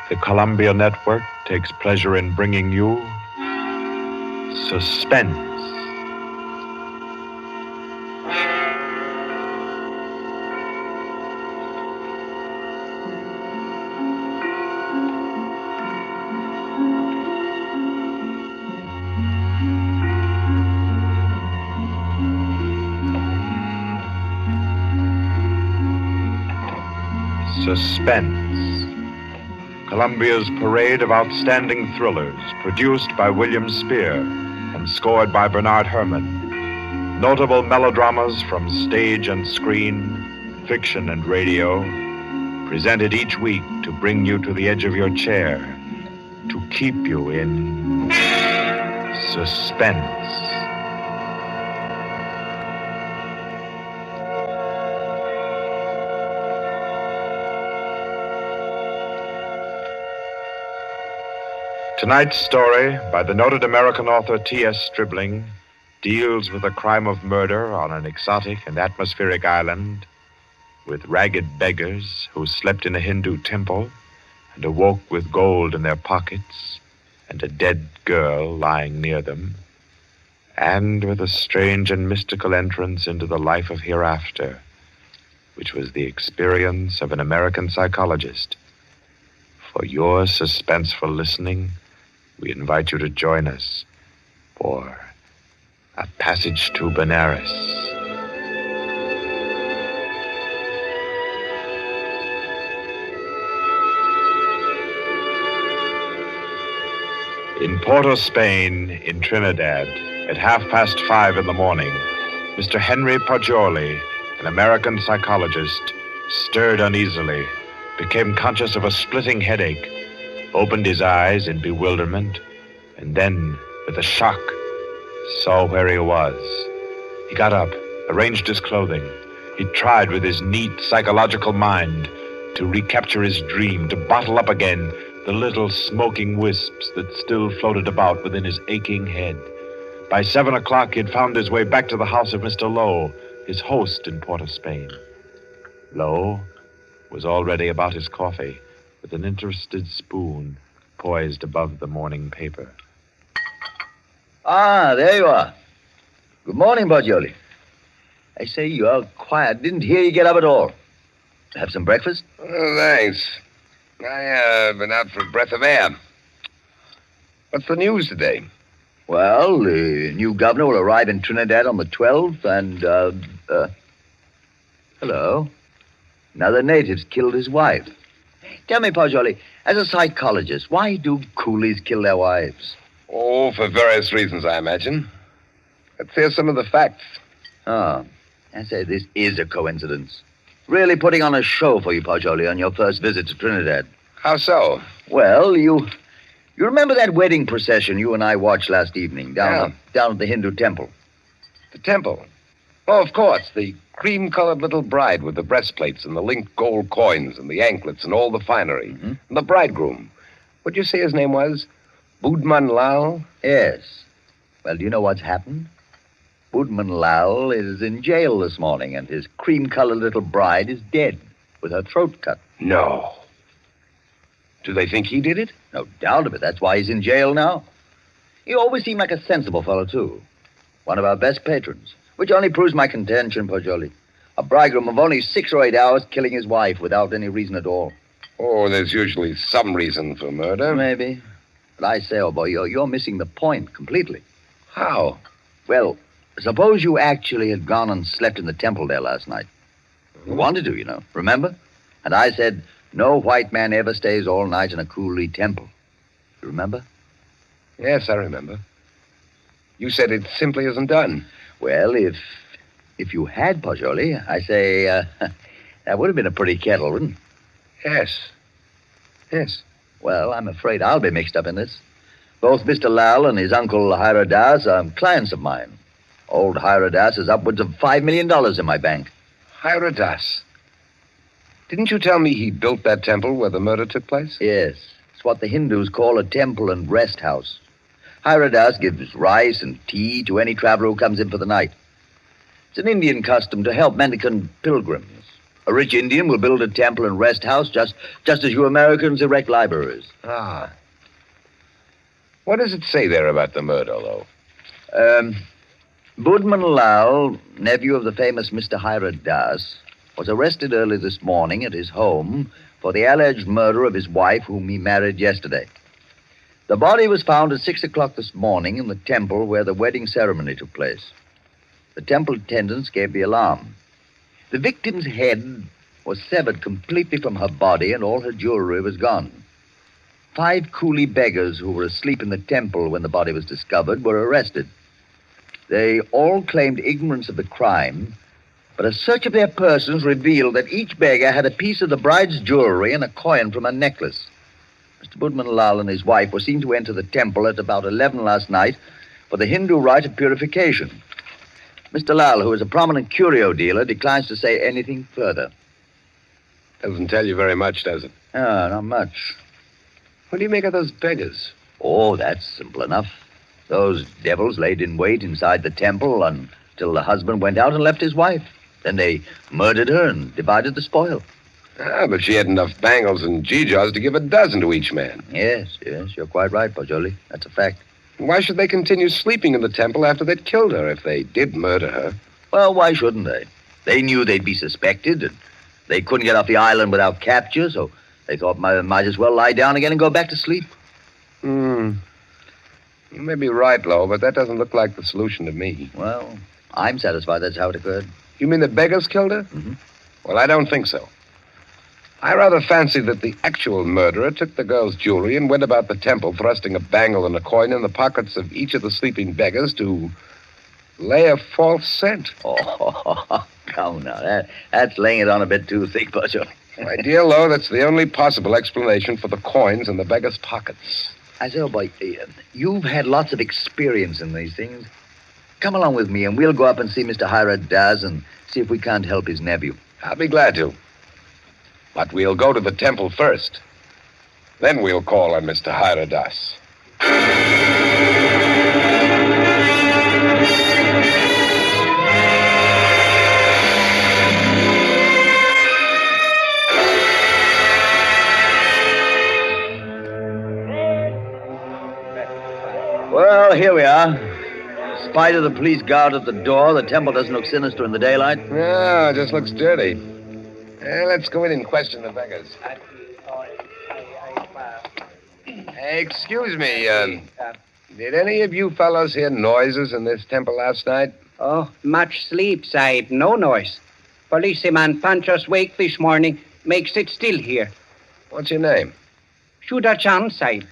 The Columbia Network takes pleasure in bringing you Suspense. Suspense. Columbia's parade of outstanding thrillers, produced by William Spear and scored by Bernard Herrmann. Notable melodramas from stage and screen, fiction and radio, presented each week to bring you to the edge of your chair, to keep you in suspense. Tonight's story, by the noted American author T.S. Stribling, deals with a crime of murder on an exotic and atmospheric island, with ragged beggars who slept in a Hindu temple and awoke with gold in their pockets and a dead girl lying near them, and with a strange and mystical entrance into the life of hereafter, which was the experience of an American psychologist. For your suspenseful listening, we invite you to join us for A Passage to Benares. In Porto, Spain, in Trinidad, at 5:30 in the morning, Mr. Henry Poggioli, an American psychologist, stirred uneasily, became conscious of a splitting headache, opened his eyes in bewilderment, and then, with a shock, saw where he was. He got up, arranged his clothing. He tried with his neat psychological mind to recapture his dream, to bottle up again the little smoking wisps that still floated about within his aching head. By 7 o'clock, he had found his way back to the house of Mr. Lowe, his host in Port of Spain. Lowe was already about his coffee, with an interested spoon poised above the morning paper. Ah, there you are. Good morning, Poggioli. I say, you are quiet. Didn't hear you get up at all. Have some breakfast? Oh, thanks. I've been out for a breath of air. What's the news today? Well, the new governor will arrive in Trinidad on the 12th, and, hello. Another native's killed his wife. Tell me, Poggioli, as a psychologist, why do coolies kill their wives? Oh, for various reasons, I imagine. Let's hear some of the facts. Oh, I say, this is a coincidence. Really putting on a show for you, Poggioli, on your first visit to Trinidad. How so? Well, you remember that wedding procession you and I watched last evening down at the Hindu temple? The temple? Oh, of course, the cream-colored little bride with the breastplates and the linked gold coins and the anklets and all the finery. Mm-hmm. And the bridegroom. What'd you say his name was? Budman Lal? Yes. Well, do you know what's happened? Budman Lal is in jail this morning, and his cream-colored little bride is dead, with her throat cut. No. Do they think he did it? No doubt of it. That's why he's in jail now. He always seemed like a sensible fellow, too. One of our best patrons. Which only proves my contention, Poggioli. A bridegroom of only 6 or 8 hours killing his wife without any reason at all. Oh, there's usually some reason for murder. Maybe. But I say, old boy, you're missing the point completely. How? Well, suppose you actually had gone and slept in the temple there last night. You wanted to, you know, remember? And I said, no white man ever stays all night in a coolie temple. You remember? Yes, I remember. You said it simply isn't done. Well, if you had, Poggioli, I say, that would have been a pretty kettle, wouldn't it? Yes. Yes. Well, I'm afraid I'll be mixed up in this. Both Mr. Lal and his uncle Hiradas are clients of mine. Old Hiradas has upwards of $5 million in my bank. Hiradas? Didn't you tell me he built that temple where the murder took place? Yes. It's what the Hindus call a temple and rest house. Hiradas gives rice and tea to any traveler who comes in for the night. It's an Indian custom to help mendicant pilgrims. A rich Indian will build a temple and rest house just as you Americans erect libraries. Ah. What does it say there about the murder, though? Budman Lal, nephew of the famous Mr. Hira Das, was arrested early this morning at his home for the alleged murder of his wife, whom he married yesterday. The body was found at 6 o'clock this morning in the temple where the wedding ceremony took place. The temple attendants gave the alarm. The victim's head was severed completely from her body, and all her jewelry was gone. 5 coolie beggars who were asleep in the temple when the body was discovered were arrested. They all claimed ignorance of the crime, but a search of their persons revealed that each beggar had a piece of the bride's jewelry and a coin from her necklace. Mr. Budman Lal and his wife were seen to enter the temple at about 11 last night for the Hindu rite of purification. Mr. Lal, who is a prominent curio dealer, declines to say anything further. Doesn't tell you very much, does it? Not much. What do you make of those beggars? Oh, that's simple enough. Those devils laid in wait inside the temple until the husband went out and left his wife. Then they murdered her and divided the spoil. But she had enough bangles and geegaws to give a dozen to each man. Yes, you're quite right, Pajoli. That's a fact. Why should they continue sleeping in the temple after they'd killed her if they did murder her? Well, why shouldn't they? They knew they'd be suspected, and they couldn't get off the island without capture, so they thought might as well lie down again and go back to sleep. You may be right, Lo, but that doesn't look like the solution to me. Well, I'm satisfied that's how it occurred. You mean the beggars killed her? Mm-hmm. Well, I don't think so. I rather fancy that the actual murderer took the girl's jewelry and went about the temple thrusting a bangle and a coin in the pockets of each of the sleeping beggars to lay a false scent. Oh, come now. That's laying it on a bit too thick, Pajoli. My dear Lo, that's the only possible explanation for the coins in the beggars' pockets. I say, oh, boy, you've had lots of experience in these things. Come along with me, and we'll go up and see Mr. Hira Das and see if we can't help his nephew. I'll be glad to. But we'll go to the temple first. Then we'll call on Mr. Hira Das. Well, here we are. In spite of the police guard at the door, the temple doesn't look sinister in the daylight. No, it just looks dirty. Let's go in and question the beggars. Hey, excuse me, did any of you fellows hear noises in this temple last night? Oh, much sleep, Sahib. No noise. Policeman punch us wake this morning. Makes it still here. What's your name? Shuda Chan, Sahib.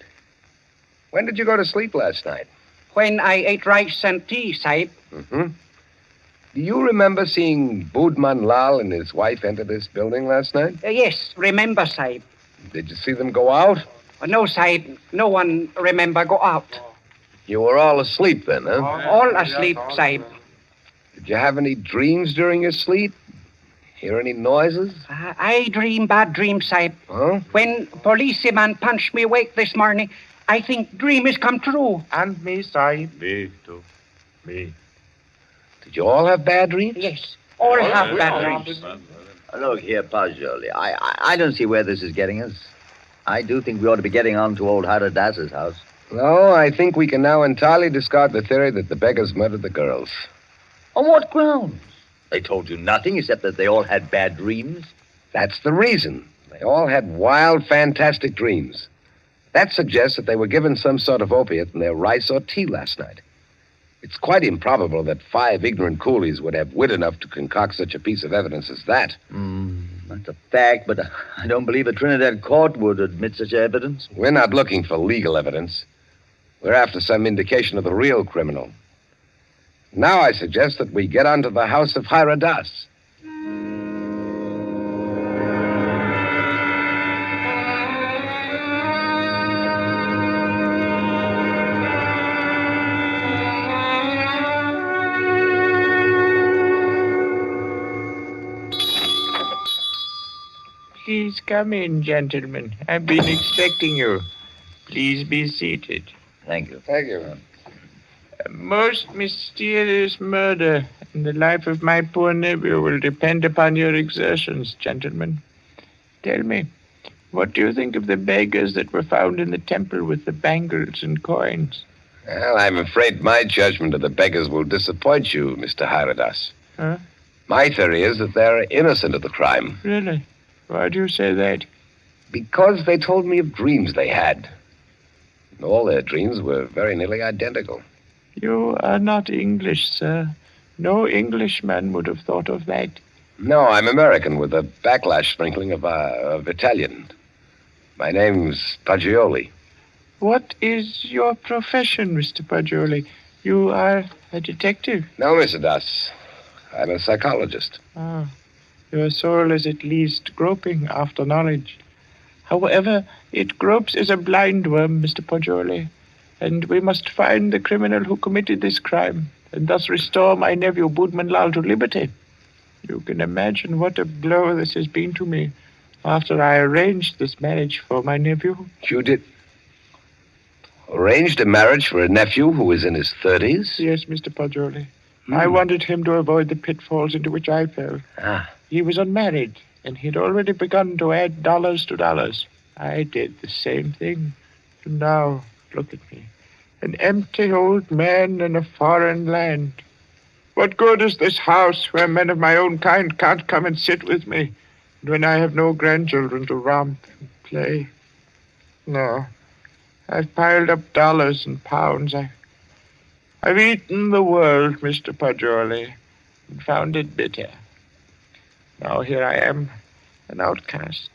When did you go to sleep last night? When I ate rice and tea, Sahib. Mm-hmm. Do you remember seeing Budman Lal and his wife enter this building last night? Yes, remember, Sahib. Did you see them go out? No, Sahib. No one remember go out. You were all asleep then, huh? All asleep, Sahib. Did you have any dreams during your sleep? Hear any noises? I dream bad dream, Sahib. Huh? When policeman punched me awake this morning, I think dream is come true. And me, Sahib. Me, too. Me. Did you all have bad dreams? Yes, all have bad dreams. Look here, Pajoli. I don't see where this is getting us. I do think we ought to be getting on to old Hira Das's house. No, I think we can now entirely discard the theory that the beggars murdered the girls. On what grounds? They told you nothing except that they all had bad dreams. That's the reason. They all had wild, fantastic dreams. That suggests that they were given some sort of opiate in their rice or tea last night. It's quite improbable that 5 ignorant coolies would have wit enough to concoct such a piece of evidence as that. That's a fact, but I don't believe a Trinidad court would admit such evidence. We're not looking for legal evidence. We're after some indication of the real criminal. Now I suggest that we get onto the house of Hira Das. Please come in, gentlemen. I've been expecting you. Please be seated. Thank you. Thank you. A most mysterious murder, and the life of my poor nephew will depend upon your exertions, gentlemen. Tell me, what do you think of the beggars that were found in the temple with the bangles and coins? Well, I'm afraid my judgment of the beggars will disappoint you, Mr. Haradas. Huh? My theory is that they're innocent of the crime. Really? Why do you say that? Because they told me of dreams they had. And all their dreams were very nearly identical. You are not English, sir. No Englishman would have thought of that. No, I'm American with a backlash sprinkling of Italian. My name's Paggioli. What is your profession, Mr. Paggioli? You are a detective? No, Mr. Das. I'm a psychologist. Ah, your soul is at least groping after knowledge. However, it gropes as a blind worm, Mr. Paggioli, and we must find the criminal who committed this crime, and thus restore my nephew Budman Lal to liberty. You can imagine what a blow this has been to me after I arranged this marriage for my nephew. You did... Arranged a marriage for a nephew who was in his 30s? Yes, Mr. Paggioli. I wanted him to avoid the pitfalls into which I fell. Ah. He was unmarried, and he'd already begun to add dollars to dollars. I did the same thing. And now, look at me. An empty old man in a foreign land. What good is this house where men of my own kind can't come and sit with me, and when I have no grandchildren to romp and play? No. I've piled up dollars and pounds. I've eaten the world, Mr. Paggioli, and found it bitter. Now here I am, an outcast.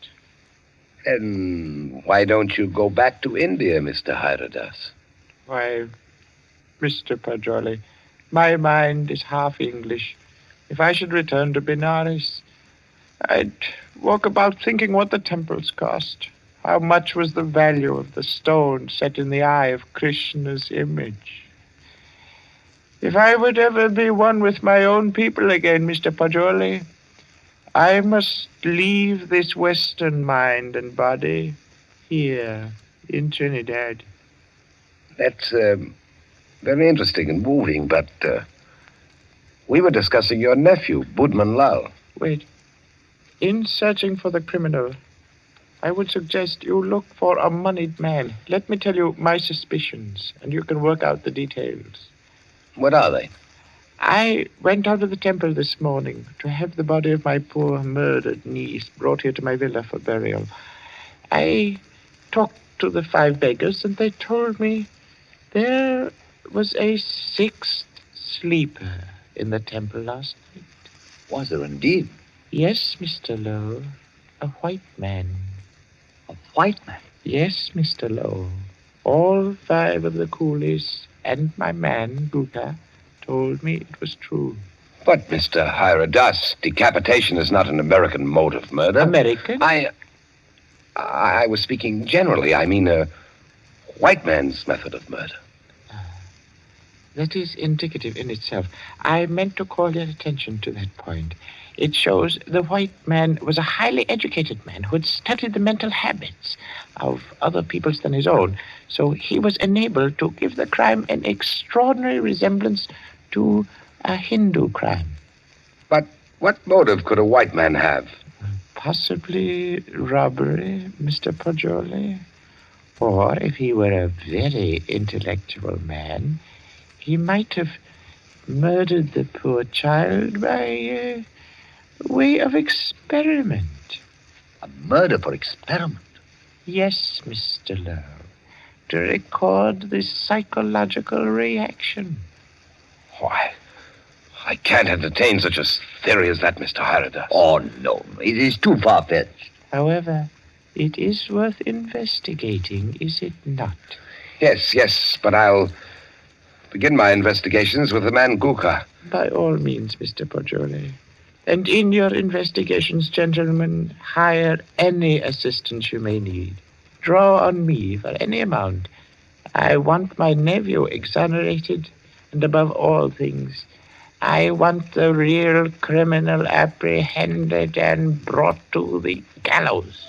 And why don't you go back to India, Mr. Haradas? Why, Mr. Paggioli, my mind is half English. If I should return to Benares, I'd walk about thinking what the temples cost. How much was the value of the stone set in the eye of Krishna's image? If I would ever be one with my own people again, Mr. Paggioli, I must leave this Western mind and body here in Trinidad. That's very interesting and moving, but we were discussing your nephew, Budman Lal. Wait. In searching for the criminal, I would suggest you look for a moneyed man. Let me tell you my suspicions, and you can work out the details. What are they? I went out to the temple this morning to have the body of my poor murdered niece brought here to my villa for burial. I talked to the 5 beggars, and they told me there was a 6th sleeper in the temple last night. Was there indeed? Yes, Mr. Lowe, a white man. A white man? Yes, Mr. Lowe. All 5 of the coolies and my man, Gupta, told me it was true. But, Mr. Haradas, decapitation is not an American mode of murder. American? I was speaking generally. I mean, a white man's method of murder. That is indicative in itself. I meant to call your attention to that point. It shows the white man was a highly educated man who had studied the mental habits of other peoples than his own. So he was enabled to give the crime an extraordinary resemblance to a Hindu crime. But what motive could a white man have? Possibly robbery, Mr. Paggioli. Or if he were a very intellectual man, he might have murdered the poor child by way of experiment. A murder for experiment? Yes, Mr. Lowe. To record the psychological reaction. Why, I can't entertain such a theory as that, Mr. Haradas. Oh, no. It is too far-fetched. However, it is worth investigating, is it not? Yes, but I'll begin my investigations with the man Guka. By all means, Mr. Paggioli. And in your investigations, gentlemen, hire any assistance you may need. Draw on me for any amount. I want my nephew exonerated, and above all things, I want the real criminal apprehended and brought to the gallows.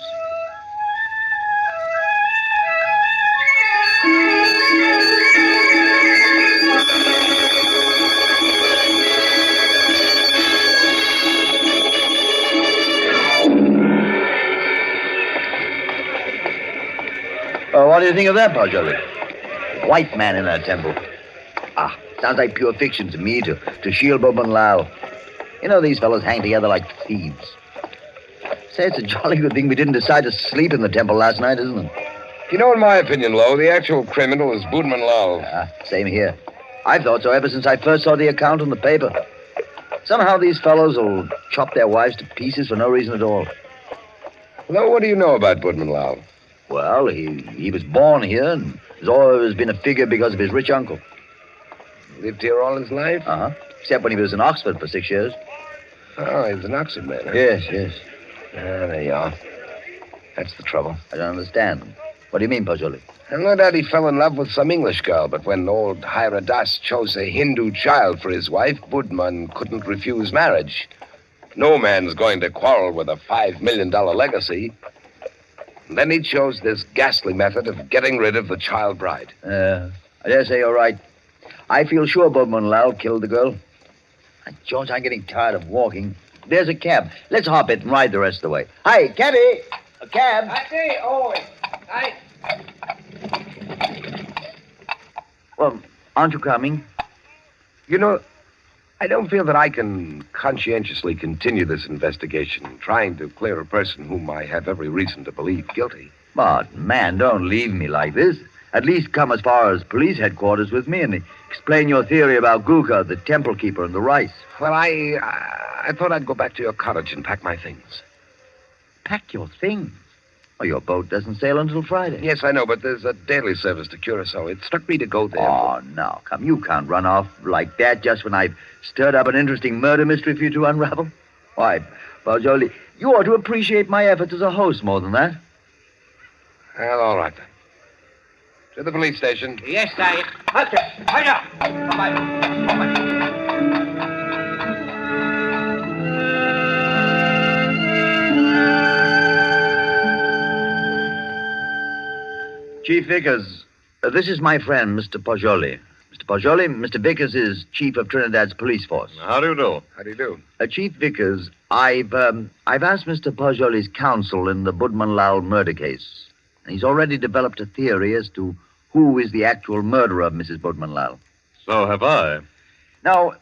do you think of that, Pajoli? White man in that temple. Sounds like pure fiction to me, to shield Bob and Lal. You know, these fellows hang together like thieves. Say, it's a jolly good thing we didn't decide to sleep in the temple last night, isn't it? You know, in my opinion, Lo, the actual criminal is Budman Lal. Same here. I've thought so ever since I first saw the account in the paper. Somehow these fellows will chop their wives to pieces for no reason at all. Lo, what do you know about Budman Lal? Well, he was born here and has always been a figure because of his rich uncle. Lived here all his life? Except when he was in Oxford for 6 years. Oh, he's an Oxford man, huh? Yes. There you are. That's the trouble. I don't understand. What do you mean, Pajoli? Well, no doubt he fell in love with some English girl, but when old Hiradas chose a Hindu child for his wife, Budman couldn't refuse marriage. No man's going to quarrel with a $5 million legacy. And then he chose this ghastly method of getting rid of the child bride. I dare say you're right. I feel sure Budman Lal killed the girl. George, I'm getting tired of walking. There's a cab. Let's hop it and ride the rest of the way. Hi, cabby! A cab! I say, Well, aren't you coming? You know, I don't feel that I can conscientiously continue this investigation, trying to clear a person whom I have every reason to believe guilty. But, man, don't leave me like this. At least come as far as police headquarters with me and explain your theory about Guka, the temple keeper, and the rice. Well, I thought I'd go back to your cottage and pack my things. Pack your things? Oh, your boat doesn't sail until Friday. Yes, I know, but there's a daily service to Curacao. It struck me to go there. Oh, now, come. You can't run off like that just when I've stirred up an interesting murder mystery for you to unravel. Why, Pajoli, you ought to appreciate my efforts as a host more than that. Well, all right, then. To the police station. Yes, sir. Halt it. Bye-bye. Chief Vickers, this is my friend, Mr. Pajoli. Mr. Pajoli, Mr. Vickers is chief of Trinidad's police force. How do you do? How do you do? Chief Vickers, I've asked Mr. Pajoli's counsel in the Budman Lal murder case. He's already developed a theory as to who is the actual murderer of Mrs. Budman Lal. So have I. Now,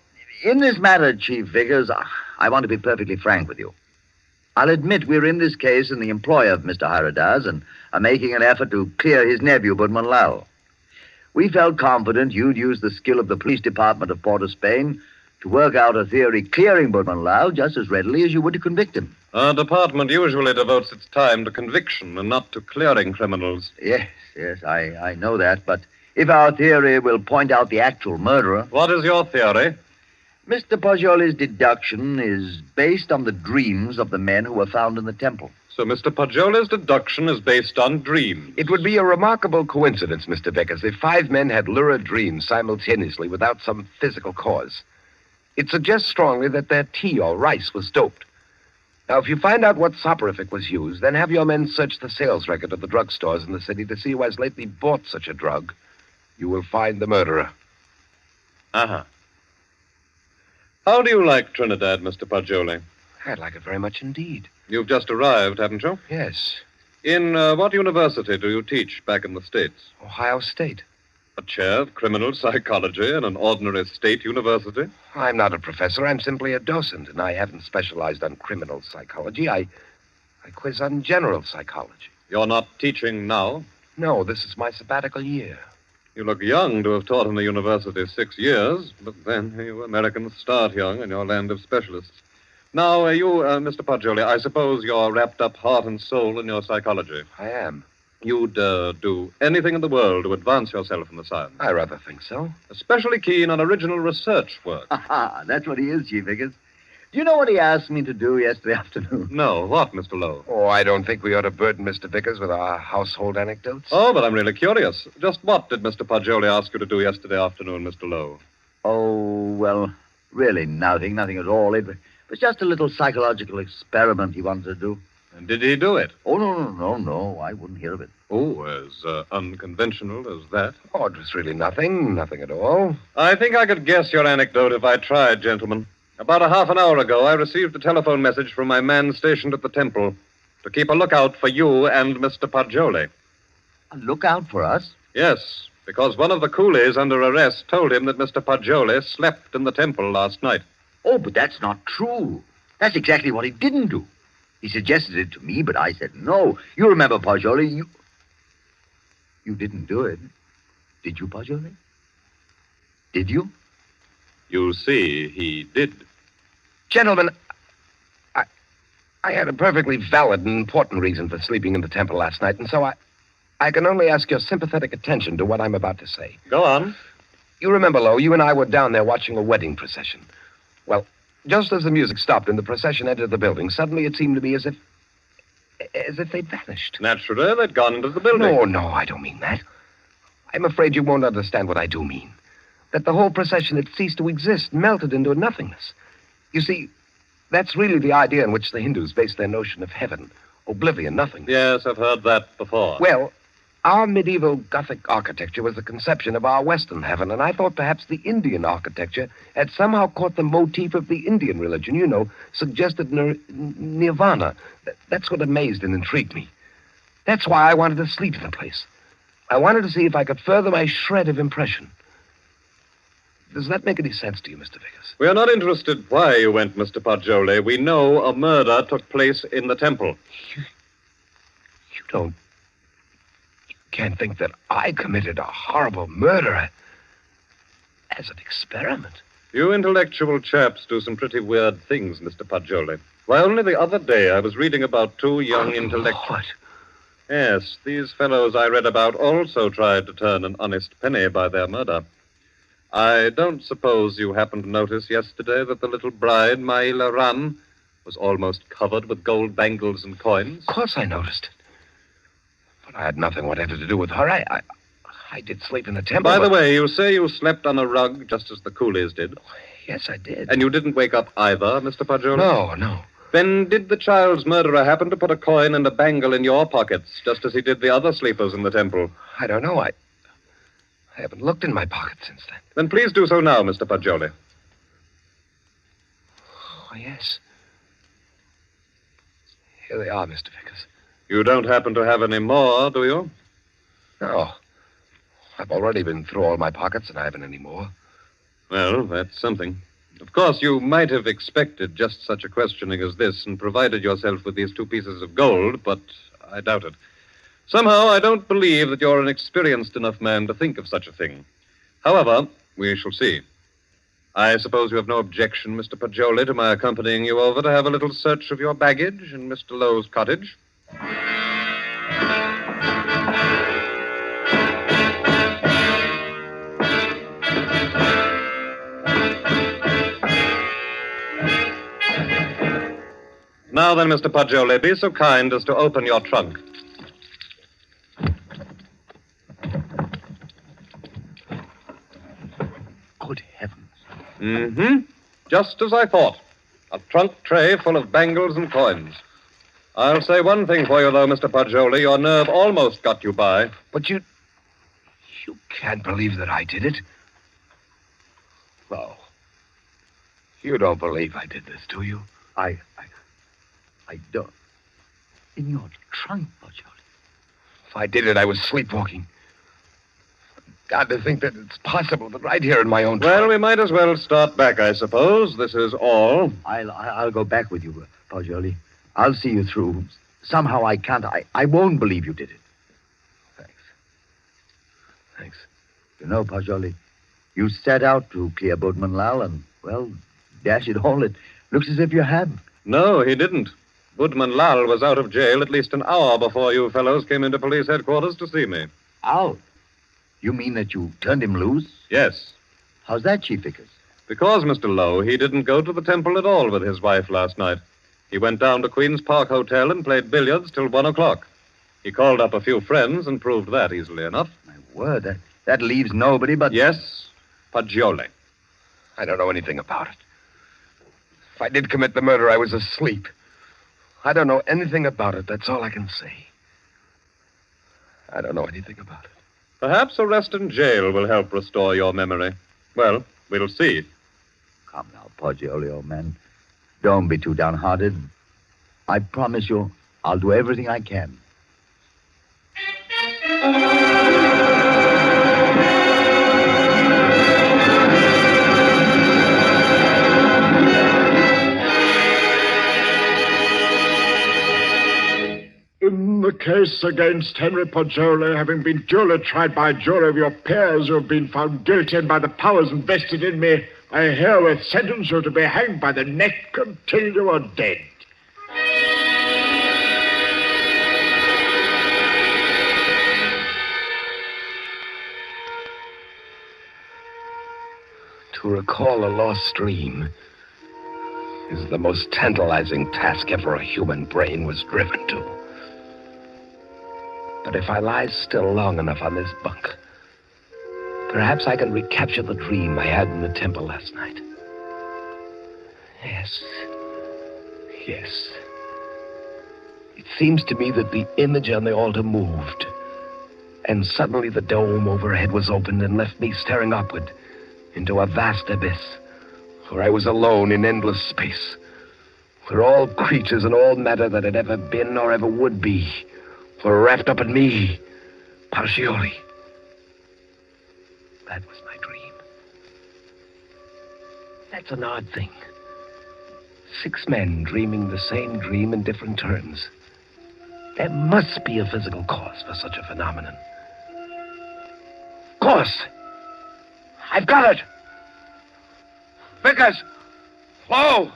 in this matter, Chief Vickers, I want to be perfectly frank with you. I'll admit we're in this case in the employ of Mr. Hiradas and are making an effort to clear his nephew, Budman Lal. We felt confident you'd use the skill of the police department of Port of Spain to work out a theory clearing Budman Lal just as readily as you would to convict him. Our department usually devotes its time to conviction and not to clearing criminals. Yes, I know that, but if our theory will point out the actual murderer... What is your theory? Mr. Pajoli's deduction is based on the dreams of the men who were found in the temple. So Mr. Pajoli's deduction is based on dreams. It would be a remarkable coincidence, Mr. Vickers, if 5 men had lurid dreams simultaneously without some physical cause. It suggests strongly that their tea or rice was doped. Now, if you find out what soporific was used, then have your men search the sales record of the drugstores in the city to see who has lately bought such a drug. You will find the murderer. Uh-huh. How do you like Trinidad, Mr. Pajoli? I'd like it very much indeed. You've just arrived, haven't you? Yes. In what university do you teach back in the States? Ohio State. A chair of criminal psychology in an ordinary state university? I'm not a professor. I'm simply a docent, and I haven't specialized on criminal psychology. I quiz on general psychology. You're not teaching now? No, this is my sabbatical year. You look young to have taught in the university 6 years, but then you Americans start young in your land of specialists. Now, Mr. Pajoli, I suppose you're wrapped up heart and soul in your psychology. I am. You'd do anything in the world to advance yourself in the science. I rather think so. Especially keen on original research work. That's what he is, Chief Vickers. Do you know what he asked me to do yesterday afternoon? No, what, Mr. Lowe? Oh, I don't think we ought to burden Mr. Vickers with our household anecdotes. Oh, but I'm really curious. Just what did Mr. Pajoli ask you to do yesterday afternoon, Mr. Lowe? Oh, well, really nothing at all. It was just a little psychological experiment he wanted to do. And did he do it? Oh, no. I wouldn't hear of it. Oh, as unconventional as that? Oh, it was really nothing at all. I think I could guess your anecdote if I tried, gentlemen. About a half an hour ago, I received a telephone message from my man stationed at the temple to keep a lookout for you and Mr. Pajoli. Look out for us. Yes, because one of the coolies under arrest told him that Mr. Paggioli slept in the temple last night. Oh, but that's not true. That's exactly what he didn't do. He suggested it to me, but I said no. You remember, Paggioli, you didn't do it. Did you, Paggioli? Did you? You see, he did. Gentlemen, I had a perfectly valid and important reason for sleeping in the temple last night, and so I can only ask your sympathetic attention to what I'm about to say. Go on. You remember, Lo, you and I were down there watching a wedding procession. Well, just as the music stopped and the procession entered the building, suddenly it seemed to me as if they'd vanished. Naturally, they'd gone into the building. No, I don't mean that. I'm afraid you won't understand what I do mean. That the whole procession had ceased to exist, melted into nothingness. You see, that's really the idea on which the Hindus base their notion of heaven. Oblivion, nothing. Yes, I've heard that before. Well, our medieval Gothic architecture was the conception of our Western heaven, and I thought perhaps the Indian architecture had somehow caught the motif of the Indian religion, suggested nirvana. That's what amazed and intrigued me. That's why I wanted to sleep in the place. I wanted to see if I could further my shred of impression. Does that make any sense to you, Mr. Vickers? We are not interested why you went, Mr. Paggioli. We know a murder took place in the temple. You can't think that I committed a horrible murder as an experiment. You intellectual chaps do some pretty weird things, Mr. Paggioli. Why, only the other day I was reading about two young intellectuals. What? Yes, these fellows I read about also tried to turn an honest penny by their murder. I don't suppose you happened to notice yesterday that the little bride, Maila Ran, was almost covered with gold bangles and coins? Of course I noticed it. But I had nothing whatever to do with her. I did sleep in the temple. By the way, you say you slept on a rug just as the coolies did. Yes, I did. And you didn't wake up either, Mr. Paggioli? No. Then did the child's murderer happen to put a coin and a bangle in your pockets, just as he did the other sleepers in the temple? I don't know. I haven't looked in my pocket since then. Then please do so now, Mr. Paggioli. Oh, yes. Here they are, Mr. Vickers. You don't happen to have any more, do you? No. I've already been through all my pockets, and I haven't any more. Well, that's something. Of course, you might have expected just such a questioning as this and provided yourself with these 2 pieces of gold, but I doubt it. Somehow, I don't believe that you're an experienced enough man to think of such a thing. However, we shall see. I suppose you have no objection, Mr. Paggioli, to my accompanying you over to have a little search of your baggage in Mr. Lowe's cottage? Now then, Mr. Paggioli, be so kind as to open your trunk. Good heavens. Mm-hmm. Just as I thought. A trunk tray full of bangles and coins. I'll say one thing for you, though, Mr. Paggioli. Your nerve almost got you by. But you can't believe that I did it. No. You don't believe I did this, do you? I don't. In your trunk, Paggioli. If I did it, I was sleepwalking. God, to think that it's possible that right here in my own Well, trunk. we might as well start back, I suppose. This is all. I'll go back with you, Paggioli. I'll see you through. Somehow I can't. I won't believe you did it. Thanks. You know, Paggioli, you set out to clear Boatman Lal, and, well, dash it all, it looks as if you have. No, he didn't. Budman Lal was out of jail at least an hour before you fellows came into police headquarters to see me. Out? You mean that you turned him loose? Yes. How's that, Chief Vickers? Because, Mr. Lowe, he didn't go to the temple at all with his wife last night. He went down to Queen's Park Hotel and played billiards till 1 o'clock. He called up a few friends and proved that easily enough. My word, that leaves nobody but... Yes, Paggioli. I don't know anything about it. If I did commit the murder, I was asleep. I don't know anything about it. That's all I can say. I don't know anything about it. Perhaps arrest and jail will help restore your memory. Well, we'll see. Come now, Paggioli, old man. Don't be too downhearted. I promise you, I'll do everything I can. In the case against Henry Poggioli, having been duly tried by a jury of your peers who have been found guilty and by the powers invested in me, I herewith sentence you to be hanged by the neck until you are dead. To recall a lost dream is the most tantalizing task ever a human brain was driven to. But if I lie still long enough on this bunk, perhaps I can recapture the dream I had in the temple last night. Yes. It seems to me that the image on the altar moved, and suddenly the dome overhead was opened and left me staring upward into a vast abyss, where I was alone in endless space, where all creatures and all matter that had ever been or ever would be were wrapped up in me, Poggioli. That was my dream. That's an odd thing. 6 men dreaming the same dream in different turns. There must be a physical cause for such a phenomenon. Of course! I've got it! Vickers! Flo!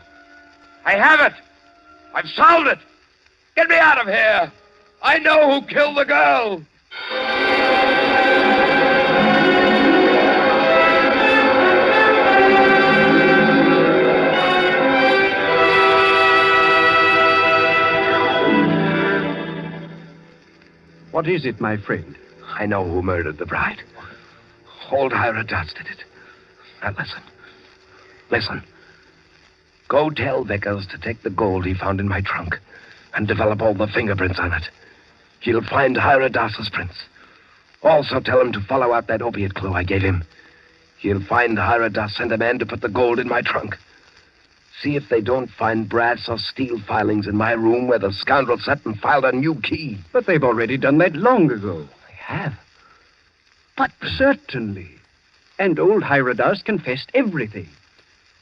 I have it! I've solved it! Get me out of here! I know who killed the girl! What is it, my friend? I know who murdered the bride. Old Hyradas did it. Now listen. Go tell Vickers to take the gold he found in my trunk and develop all the fingerprints on it. He'll find Hyradas's prints. Also tell him to follow out that opiate clue I gave him. He'll find Hyradas sent a man to put the gold in my trunk. See if they don't find brass or steel filings in my room where the scoundrel sat and filed a new key. But they've already done that long ago. They have? But certainly. And old Hyradas confessed everything.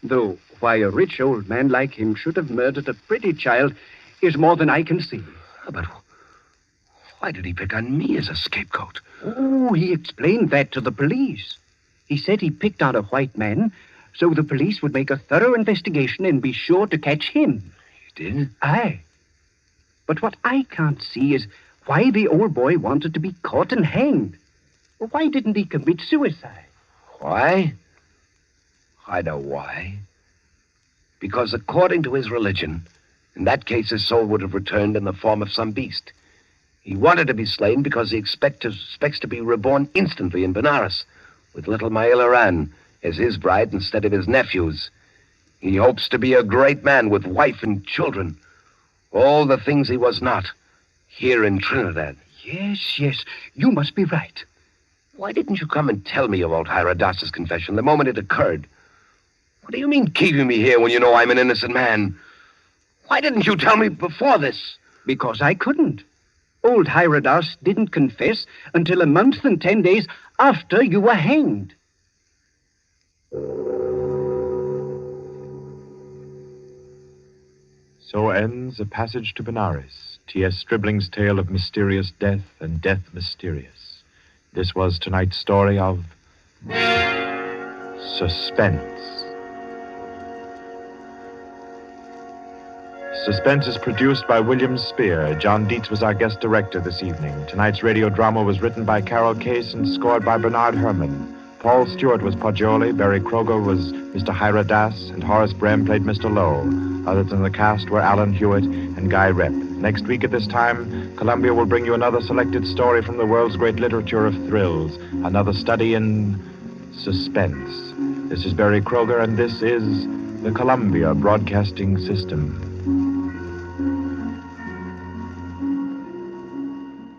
Though why a rich old man like him should have murdered a pretty child is more than I can see. But why did he pick on me as a scapegoat? Oh, he explained that to the police. He said he picked on a white man so the police would make a thorough investigation and be sure to catch him. He did? Aye. But what I can't see is why the old boy wanted to be caught and hanged. Why didn't he commit suicide? Why? I know why. Because according to his religion, in that case his soul would have returned in the form of some beast. He wanted to be slain because he expects to be reborn instantly in Benares, with little Maila Ran as his bride instead of his nephew's. He hopes to be a great man with wife and children. All the things he was not, here in Trinidad. Yes, you must be right. Why didn't you come and tell me about Hyradas's confession the moment it occurred? What do you mean keeping me here when you know I'm an innocent man? Why didn't you tell me before this? Because I couldn't. Old Hyradas didn't confess until a month and 10 days after you were hanged. So ends A Passage to Benares, T.S. Stribling's tale of mysterious death and death mysterious. This was tonight's story of Suspense. Suspense is produced by William Spear. John Dietz was our guest director this evening. Tonight's radio drama was written by Carol Case and scored by Bernard Herrmann. Paul Stewart was Poggioli, Barry Kroger was Mr. Hyradas, and Horace Brem played Mr. Lowe. Others in the cast were Alan Hewitt and Guy Rep. Next week at this time, Columbia will bring you another selected story from the world's great literature of thrills, another study in suspense. This is Barry Kroger, and this is the Columbia Broadcasting System.